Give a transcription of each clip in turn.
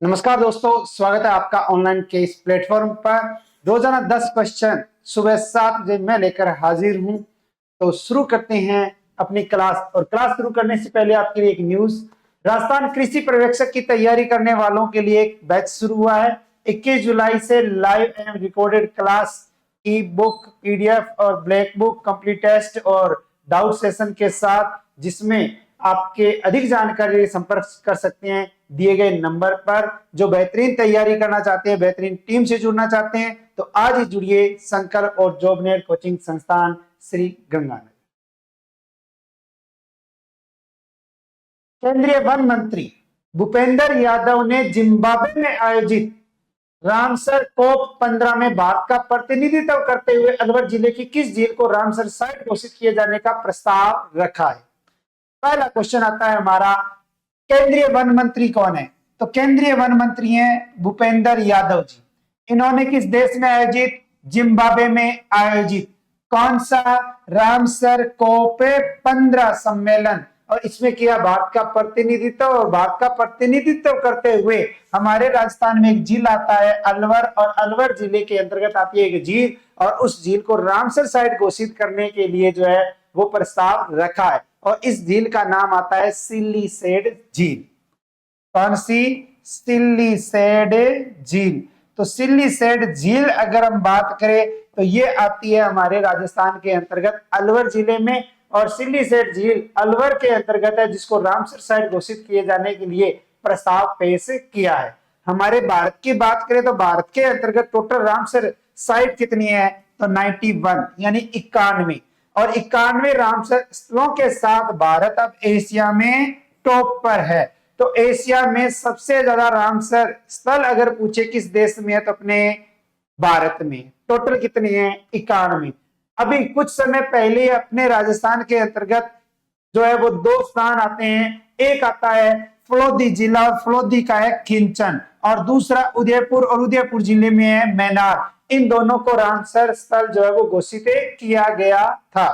नमस्कार दोस्तों, स्वागत है आपका ऑनलाइन के इस प्लेटफॉर्म पर। रोजाना 10 क्वेश्चन सुबह 7 बजे मैं लेकर हाजिर हूं। तो शुरू करते हैं अपनी क्लास। और क्लास शुरू करने से पहले आपके लिए एक न्यूज। राजस्थान कृषि पर्यवेक्षक की तैयारी करने वालों के लिए एक बैच शुरू हुआ है। 21 जुलाई से live and recorded class, E book, PDF और ब्लैक बुक, कंप्लीट टेस्ट और डाउट सेशन के साथ, जिसमें आपके अधिक जानकारी के लिए संपर्क कर सकते हैं दिए गए नंबर पर। जो बेहतरीन तैयारी करना चाहते हैं, बेहतरीन टीम से जुड़ना चाहते हैं, तो आज ही जुड़िए संकल्प और जॉबनेट कोचिंग संस्थान श्री गंगानगर। केंद्रीय वन मंत्री भूपेंद्र यादव ने जिम्बाब्वे में आयोजित रामसर कोप 15 में भारत का प्रतिनिधित्व करते हुए अलवर जिले की किस झील को रामसर साइट घोषित किए जाने का प्रस्ताव रखा है। पहला क्वेश्चन आता है हमारा, केंद्रीय वन मंत्री कौन है? तो केंद्रीय वन मंत्री हैं भूपेंद्र यादव जी। इन्होंने किस देश में आयोजित? जिम्बाब्वे में आयोजित कौन सा? रामसर कोप 15 सम्मेलन। और इसमें किया भारत का प्रतिनिधित्व। और भारत का प्रतिनिधित्व करते हुए हमारे राजस्थान में एक झील आता है अलवर, और अलवर जिले के अंतर्गत आती है एक झील, और उस झील को रामसर साइट घोषित करने के लिए जो है वो प्रस्ताव रखा है। और इस झील का नाम आता है सिल्लीसेड झील। कौन सी? सिल्लीसेड झील। तो सिल्लीसेड झील अगर हम बात करें तो ये आती है हमारे राजस्थान के अंतर्गत अलवर जिले में। और सिल्लीसेड झील अलवर के अंतर्गत है, जिसको रामसर साइट घोषित किए जाने के लिए प्रस्ताव पेश किया है। हमारे भारत की बात करें तो भारत के अंतर्गत टोटल रामसर साइट कितनी है? तो 91 यानी 91। और 91 रामसर स्थलों के साथ भारत अब एशिया में टॉप पर है। तो एशिया में सबसे ज्यादा रामसर स्थल अगर पूछे किस देश में है, तो अपने भारत में। टोटल कितनी है? 91। अभी कुछ समय पहले अपने राजस्थान के अंतर्गत जो है वो दो स्थान आते हैं। एक आता है फलोदी जिला, और फलोदी का है खिंचन, और दूसरा उदयपुर, और उदयपुर जिले में है मैनार। इन दोनों को रामसर स्थल जो है वो घोषित किया गया था।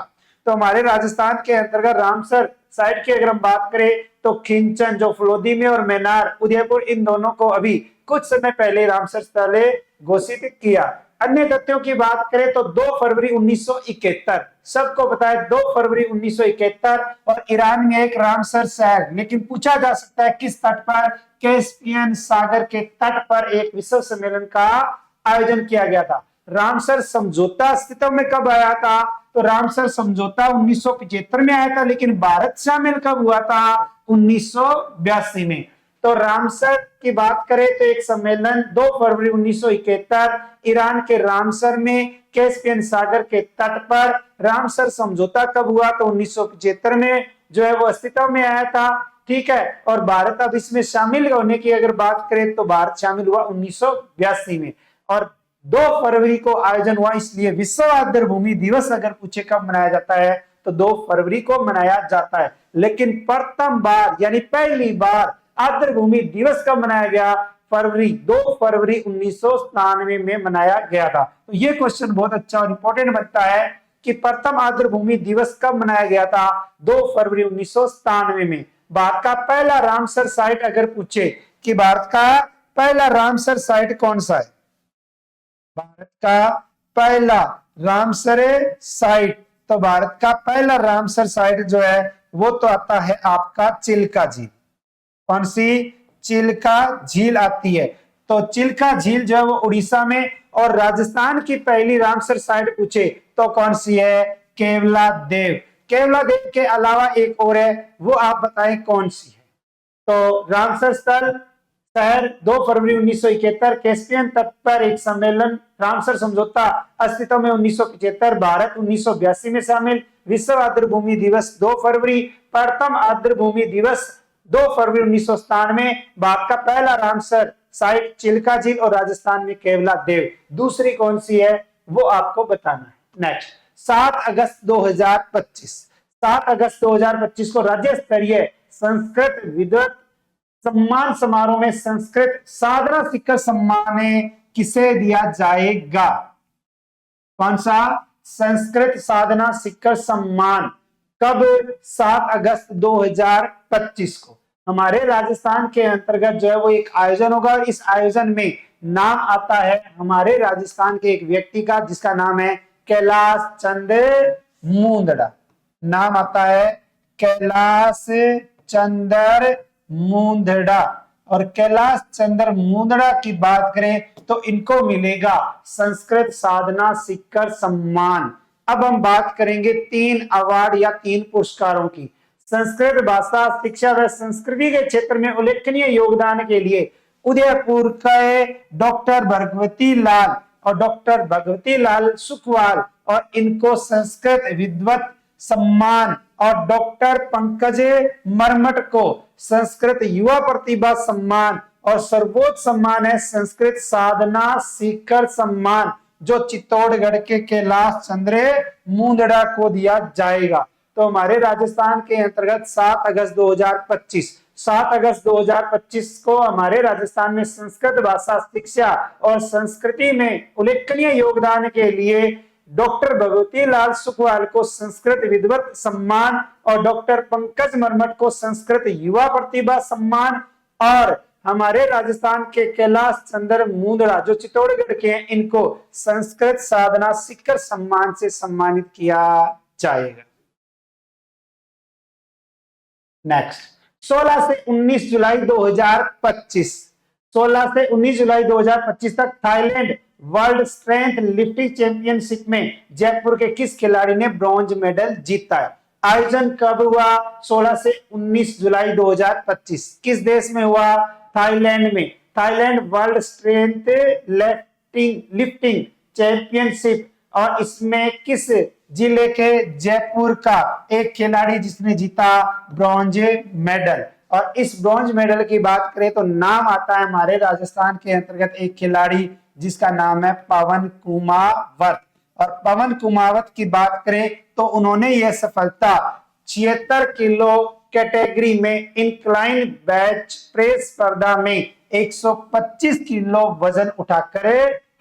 तो हमारे राजस्थान के अंतर्गत रामसर साइट की अगर हम बात करें तो खिंचन जो फलोदी में, और मैनार उदयपुर, इन दोनों को अभी कुछ समय पहले रामसर स्थल घोषित किया। अन्य तथ्यों की बात करें तो 2 फरवरी 1971, सबको पता है 2 फरवरी 1971, और ईरान में एक रामसर शहर, लेकिन पूछा जा सकता है किस तट पर? कैस्पियन सागर के तट पर एक विश्व सम्मेलन का आयोजन किया गया था। रामसर समझौता अस्तित्व में कब आया था? तो रामसर समझौता 1975 में आया था, लेकिन भारत शामिल कब हुआ था? 1982 में। तो रामसर की बात करें तो एक सम्मेलन 2 फरवरी 1971 ईरान के रामसर में कैस्पियन सागर के तट पर। रामसर समझौता कब हुआ? तो 1975 में जो है वो अस्तित्व में आया था। ठीक है। और भारत अब इसमें शामिल होने की अगर बात करें तो भारत शामिल हुआ 1982 में। और 2 फरवरी को आयोजन हुआ, इसलिए विश्व आर्द्र भूमि दिवस अगर पूछे कब मनाया जाता है तो 2 फरवरी को मनाया जाता है। लेकिन प्रथम बार यानी पहली बार आर्द्र भूमि दिवस कब मनाया गया? 2 फरवरी 1997 में मनाया गया था। तो ये क्वेश्चन बहुत अच्छा और इंपॉर्टेंट बनता है कि प्रथम आर्द्र भूमि दिवस कब मनाया गया था? 2 फरवरी 1997 में। भारत का पहला रामसर साइट अगर पूछे कि भारत का पहला रामसर साइट कौन सा है? भारत का पहला रामसर साइट, तो भारत का पहला रामसर साइट जो है वो तो आता है आपका चिल्का झील। कौन सी? चिल्का झील आती है। तो चिल्का झील जो है वो उड़ीसा में। और राजस्थान की पहली रामसर साइट पूछे तो कौन सी है? केवलादेव। केवलादेव के अलावा एक और है, वो आप बताएं कौन सी है? तो रामसर स्थल शहर 2 फरवरी 1971 कैस्पियन तट पर एक सम्मेलन रामसर समझौता अस्तित्व में 1975, भारत 1982 में शामिल। विश्व आर्द्र भूमि दिवस 2 फरवरी। प्रथम आर्द्र भूमि दिवस 2 फरवरी 1997। भारत का पहला रामसर साइट चिल्का झील, और राजस्थान में केवलादेव। दूसरी कौन सी है वो आपको बताना है। नेक्स्ट 7 अगस्त 2025। 7 अगस्त 2025 को राज्य स्तरीय संस्कृत विद्वत सम्मान समारोह में संस्कृत साधना शिखर सम्मान किसे दिया जाएगा? कौन सा? संस्कृत साधना शिखर सम्मान। कब? 7 अगस्त 2025 को। हमारे राजस्थान के अंतर्गत जो है वो एक आयोजन होगा और इस आयोजन में नाम आता है हमारे राजस्थान के एक व्यक्ति का जिसका नाम है कैलाश चंद्र मुंदड़ा। नाम आता है कैलाश चंद्र मुंदड़ा। और कैलाश चंद्र मुंदड़ा की बात करें तो इनको मिलेगा संस्कृत साधना शिखर सम्मान। अब हम बात करेंगे 3 अवार्ड या 3 पुरस्कारों की। संस्कृत भाषा शिक्षा व संस्कृति के क्षेत्र में उल्लेखनीय योगदान के लिए उदयपुर के डॉक्टर भगवती लाल और डॉक्टर भगवती लाल सुखवाल और इनको संस्कृत विद्वत सम्मान और डॉक्टर पंकज मरमट को संस्कृत युवा प्रतिभा सम्मान और सर्वोच्च सम्मान है संस्कृत साधना शिखर सम्मान जो चित्तौड़गढ़ के कैलाश चंद्र मुंदड़ा को दिया जाएगा। तो हमारे राजस्थान के अंतर्गत 7 अगस्त 2025 को हमारे राजस्थान में संस्कृत भाषा शिक्षा और संस्कृति में उल्लेखनीय योगदान के लिए डॉक्टर भगवती लाल सुखवाल को संस्कृत विद्वत सम्मान और डॉक्टर पंकज मरमट को संस्कृत युवा प्रतिभा सम्मान और हमारे राजस्थान के कैलाश चंद्र मुंदड़ा जो चित्तौड़गढ़ के हैं इनको संस्कृत साधना शिखर सम्मान से सम्मानित किया जाएगा। नेक्स्ट 16 से 19 जुलाई 2025 16 से 19 जुलाई 2025 तक Thailand world strength lifting championship में जयपुर के किस खिलाड़ी ने ब्रॉन्ज मेडल जीता है। आयोजन कब हुआ? 16 से 19 जुलाई 2025। किस देश में हुआ? थाईलैंड में। Thailand world strength lifting championship और इसमें किस जिले के? जयपुर का एक खिलाड़ी जिसने जीता ब्रॉन्ज मेडल। और इस ब्रॉन्ज मेडल की बात करें तो नाम आता है हमारे राजस्थान के अंतर्गत एक खिलाड़ी जिसका नाम है पवन कुमावत। और पवन कुमावत की बात करें तो उन्होंने यह सफलता 76 किलो कैटेगरी में इंक्लाइन बेंच प्रेस स्पर्धा में 125 किलो वजन उठाकर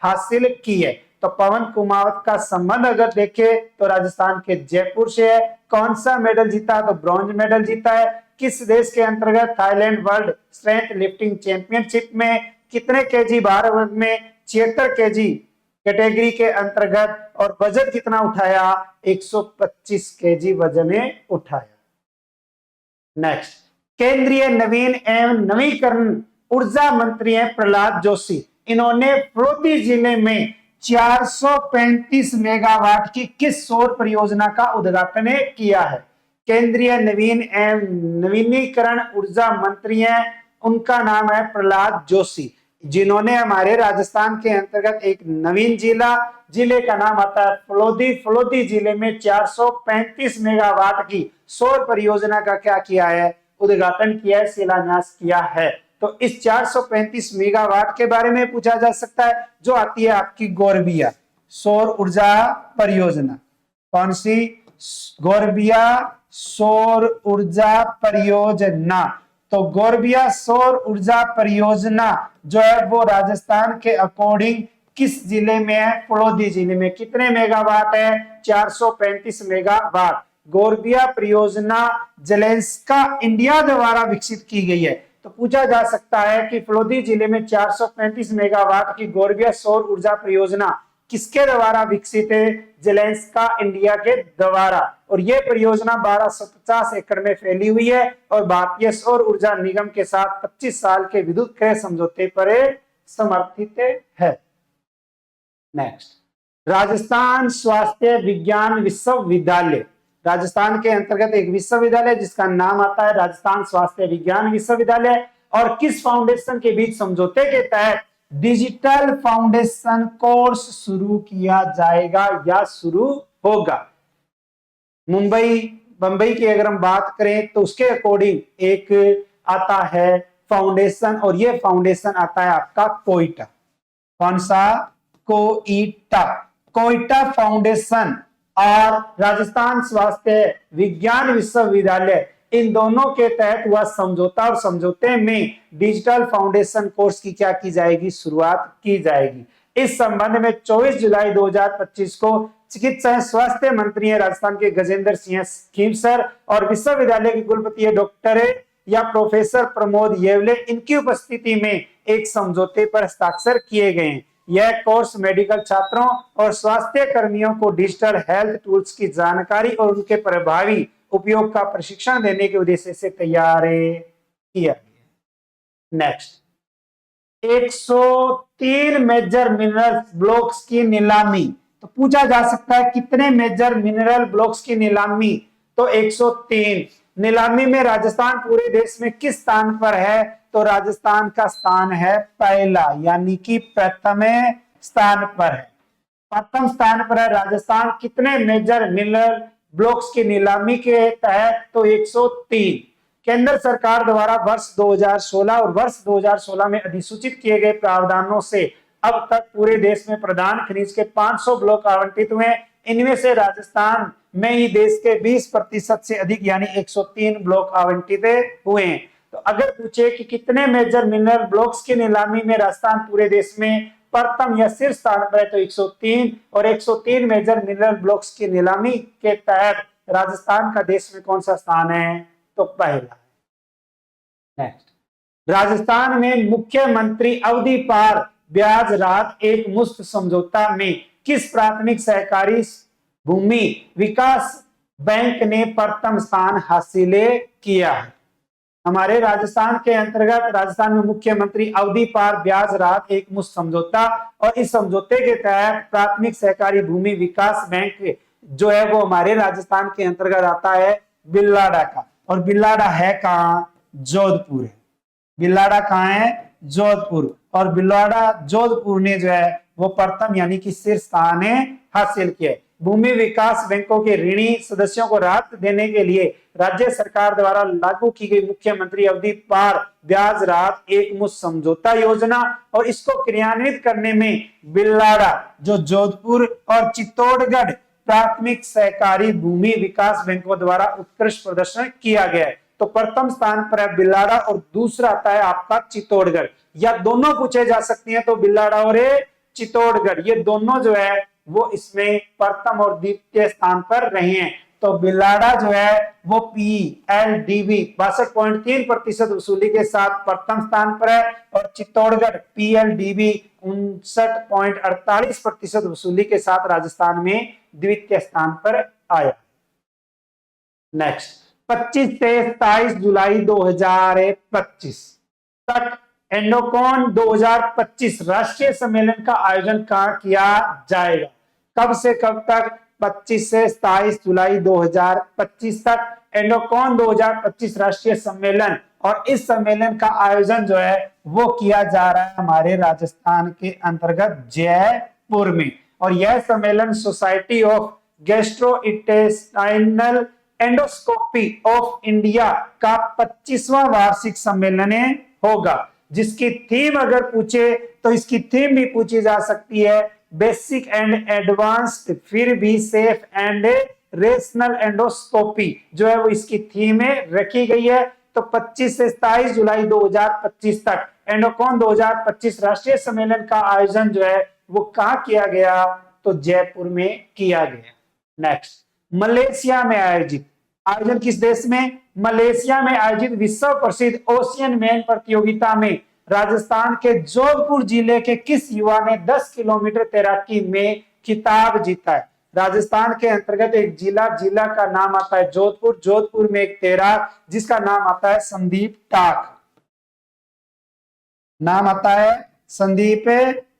हासिल की है। तो पवन कुमावत का संबंध अगर देखें तो राजस्थान के जयपुर से है। कौन सा मेडल जीता? तो ब्रॉन्ज मेडल जीता है। किस देश के अंतर्गत? Thailand world strength lifting championship में। कितने केजी भार वर्ग में? 76 केजी कैटेगरी के अंतर्गत। और वजन कितना उठाया? 125 केजी वजन उठाया। नेक्स्ट केंद्रीय नवीन एवं नवीकरण ऊर्जा मंत्री हैं प्रहलाद जोशी। इन्होंने फलोदी जिले में 435 मेगावाट की किस सौर परियोजना का उद्घाटन किया है? केंद्रीय नवीन एवं नवीनीकरण ऊर्जा मंत्री हैं, उनका नाम है प्रहलाद जोशी, जिन्होंने हमारे राजस्थान के अंतर्गत एक नवीन जिले का नाम आता है फलोदी जिले में 435 मेगावाट की सौर परियोजना का क्या किया है? उद्घाटन किया है, शिलान्यास किया है। तो इस 435 मेगावाट के बारे में पूछा जा सकता है, जो आती है आपकी गोरबिया सौर ऊर्जा परियोजना। कौन सी? गोरबिया सौर ऊर्जा परियोजना। तो गोरबिया सौर ऊर्जा परियोजना जो है वो राजस्थान के अकॉर्डिंग किस जिले में है? फलोदी जिले में। कितने मेगावाट है? 435 मेगावाट। गोरबिया परियोजना जेलेंस्का इंडिया द्वारा विकसित की गई है। तो पूछा जा सकता है कि फलोदी जिले में 435 मेगावाट की गोरबिया सौर ऊर्जा परियोजना किसके द्वारा विकसित है? जेलेंस्का इंडिया के द्वारा। और यह परियोजना 1250 एकड़ में फैली हुई है और भारतीय सौर ऊर्जा निगम के साथ 25 साल के विद्युत क्रय समझौते पर समर्थित है। नेक्स्ट राजस्थान स्वास्थ्य विज्ञान विश्वविद्यालय। राजस्थान के अंतर्गत एक विश्वविद्यालय जिसका नाम आता है राजस्थान स्वास्थ्य विज्ञान विश्वविद्यालय। और किस फाउंडेशन के बीच समझौते के तहत डिजिटल फाउंडेशन कोर्स शुरू किया जाएगा या शुरू होगा? बंबई की अगर हम बात करें तो उसके अकॉर्डिंग एक आता है फाउंडेशन और ये फाउंडेशन आता है आपका कोइटा। कौन सा? कोइटा फाउंडेशन और राजस्थान स्वास्थ्य विज्ञान विश्वविद्यालय, इन दोनों के तहत हुआ समझौता और समझौते में डिजिटल फाउंडेशन कोर्स की क्या की जाएगी? शुरुआत की जाएगी। इस संबंध में 24 जुलाई 2025 को चिकित्सा स्वास्थ्य मंत्री है राजस्थान के गजेंद्र सिंह खीमसर और विश्वविद्यालय के कुलपति है डॉक्टर या प्रोफेसर प्रमोद येवले, इनकी उपस्थिति में एक समझौते पर हस्ताक्षर किए गए हैं। यह कोर्स मेडिकल छात्रों और स्वास्थ्य कर्मियों को डिजिटल हेल्थ टूल्स की जानकारी और उनके प्रभावी उपयोग का प्रशिक्षण देने के उद्देश्य से तैयार किया गया। नेक्स्ट, 103 मेजर मिनरल ब्लॉक्स की नीलामी। तो पूछा जा सकता है कितने मेजर मिनरल ब्लॉक्स की नीलामी, तो 103। नीलामी में राजस्थान पूरे देश में किस स्थान पर है, तो राजस्थान का स्थान है पहला, यानी कि प्रथम स्थान पर है। प्रथम स्थान पर है राजस्थान। कितने मेजर मिनरल ब्लॉक्स की नीलामी के तहत, तो 103। केंद्र सरकार द्वारा वर्ष 2016 और वर्ष 2016 में अधिसूचित किए गए प्रावधानों से अब तक पूरे देश में प्रधान खनिज के 500 ब्लॉक आवंटित हुए। इनमें से राजस्थान में ही देश के 20% से अधिक यानी 103 ब्लॉक आवंटित हुए हैं। तो अगर पूछे कि कितने मेजर मिनरल ब्लॉक्स की नीलामी में राजस्थान पूरे देश में प्रथम या शीर्ष स्थान पर है, तो 103, और 103 मेजर मिनरल ब्लॉक्स की नीलामी के तहत राजस्थान का देश में कौन सा स्थान है, तो पहला। नेक्स्ट, राजस्थान में मुख्यमंत्री अवधि पार ब्याज राहत एक मुश्त समझौता में किस प्राथमिक सहकारी भूमि विकास बैंक ने प्रथम स्थान हासिल किया है। हमारे राजस्थान के अंतर्गत राजस्थान में मुख्यमंत्री अवधि पार ब्याज राहत एक मुश्त समझौता, और इस समझौते के तहत प्राथमिक सहकारी भूमि विकास बैंक जो है वो हमारे राजस्थान के अंतर्गत आता है बिल्लाडा का। और बिल्लाडा है कहाँ, जोधपुर है। बिल्लाडा कहाँ है, जोधपुर। और बिल्लाडा जोधपुर ने जो है वो प्रथम यानी कि शीर्ष स्थान हासिल किया। भूमि विकास बैंकों के ऋणी सदस्यों को राहत देने के लिए राज्य सरकार द्वारा लागू की गई मुख्यमंत्री अवधि पार ब्याज राहत एक मुश्त समझौता योजना, और इसको क्रियान्वित करने में बिल्लाडा जो जोधपुर और चित्तौड़गढ़ प्राथमिक सहकारी भूमि विकास बैंकों द्वारा उत्कृष्ट प्रदर्शन किया गया है। तो प्रथम स्थान पर है बिल्लाडा और दूसरा आता है आपका चित्तौड़गढ़, या दोनों पूछे जा सकती हैं, तो बिल्लाडा और चित्तौड़गढ़ ये दोनों जो है वो इसमें प्रथम और द्वितीय स्थान पर रहे हैं। तो बिल्लाडा जो है वो PLDB 62.3% वसूली के साथ प्रथम स्थान पर है, और चित्तौड़गढ़ PLDB 59.48% वसूली के साथ राजस्थान में द्वितीय स्थान पर आया। नेक्स्ट, 25 से 27 जुलाई 2025 तक एंडोकॉन 2025 राष्ट्रीय सम्मेलन का आयोजन कहाँ किया जाएगा। कब से कब तक, 25 से 27 जुलाई 2025 तक एंडोकॉन 2025 राष्ट्रीय सम्मेलन, और इस सम्मेलन का आयोजन जो है वो किया जा रहा है हमारे राजस्थान के अंतर्गत जयपुर में। और यह सम्मेलन society of gastrointestinal endoscopy of India का 25वां वार्षिक सम्मेलन होगा, जिसकी थीम अगर पूछे तो इसकी थीम भी पूछी जा सकती है, बेसिक एंड एडवांस्ड फिर भी सेफ एंड रेशनल एंडोस्कोपी जो है वो इसकी थीम में रखी गई है। तो 25 से 27 जुलाई 2025 तक एंडोकॉन 2025 राष्ट्रीय सम्मेलन का आयोजन जो है वो कहाँ किया गया, तो जयपुर में किया गया। नेक्स्ट, मलेशिया में आयोजित, आयोजन किस देश में, मलेशिया में आयोजित विश्व प्रसिद्ध ओशियन मैन प्रतियोगिता में राजस्थान के जोधपुर जिले के किस युवा ने 10 किलोमीटर तैराकी में खिताब जीता है। राजस्थान के अंतर्गत एक जिला का नाम आता है जोधपुर, जोधपुर में एक तैराक जिसका नाम आता है संदीप टाक, नाम आता है संदीप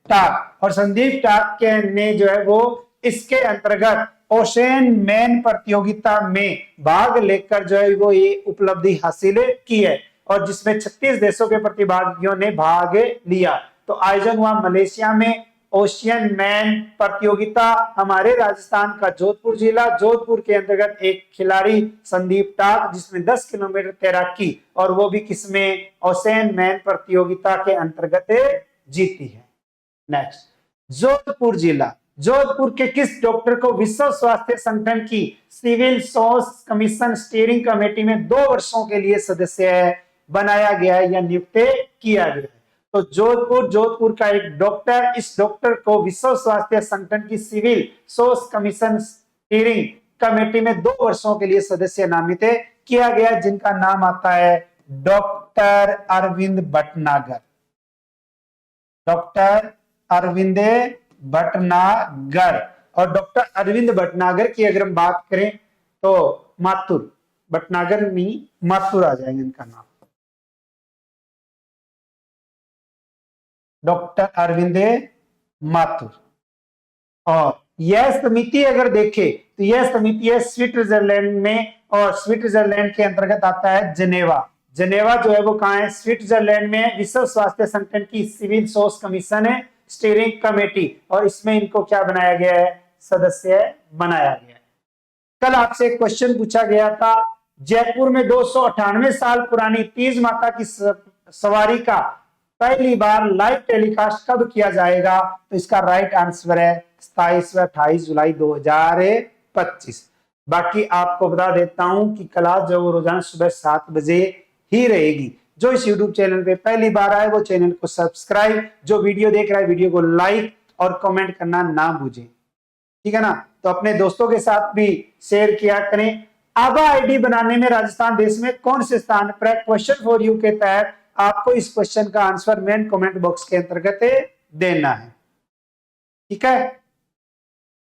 टाक। और संदीप टाक के ने जो है वो इसके अंतर्गत ओशियन मैन प्रतियोगिता में भाग लेकर जो है वो ये उपलब्धि हासिल की है, और जिसमें 36 देशों के प्रतिभागियों ने भाग लिया। तो आयोजन हुआ मलेशिया में ओशियन मैन प्रतियोगिता, हमारे राजस्थान का जोधपुर जिला, जोधपुर के अंतर्गत एक खिलाड़ी संदीप टाक जिसने 10 किलोमीटर तैराकी और वो भी किसमें, ओशियन मैन प्रतियोगिता के अंतर्गत जीती है। नेक्स्ट, जोधपुर जिला, जोधपुर के किस डॉक्टर को विश्व स्वास्थ्य संगठन की civil source commission steering committee में 2 वर्षों के लिए सदस्य बनाया गया है या नियुक्त किया गया है। तो जोधपुर का एक डॉक्टर, इस डॉक्टर को विश्व स्वास्थ्य संगठन की civil source commission steering committee में 2 वर्षों के लिए सदस्य नामित किया गया, जिनका नाम आता है डॉक्टर अरविंद भटनागर, डॉक्टर अरविंद भटनागर। और डॉक्टर अरविंद भटनागर की अगर हम बात करें तो माथुर, भटनागर नहीं माथुर आ जाएंगे इनका नाम, डॉक्टर अरविंद माथुर। और यह समिति अगर देखें तो यह समिति है स्विट्जरलैंड में, और स्विट्जरलैंड के अंतर्गत आता है जनेवा। जनेवा जो है वो कहां है? स्विट्जरलैंड में। विश्व स्वास्थ्य संगठन की सिविल सोर्स कमीशन है, स्टीयरिंग कमेटी, और इसमें इनको क्या बनाया गया है? सदस्य बनाया गया है। कल आपसे एक क्वेश्चन पूछा गया था, जयपुर में 298 साल पुरानी तीज माता की सवारी का पहली बार लाइव टेलीकास्ट कब किया जाएगा? तो इसका राइट आंसर है 27 व 28 जुलाई 2025। बाकी आपको बता देता हूं कि क्लास जो रोजाना सुबह 7 बजे ही रहेगी। जो इस YouTube चैनल पे पहली बार आए वो चैनल को सब्सक्राइब, जो वीडियो देख रहा है वीडियो को लाइक और कमेंट करना ना भूलें, ठीक है ना। तो अपने दोस्तों के साथ भी शेयर किया करें। आभा आईडी बनाने में राजस्थान देश में कौन से स्थान पर? क्वेश्चन फॉर यू के तहत आपको इस क्वेश्चन का आंसर मेन कमेंट बॉक्स के अंतर्गत देना है, ठीक है।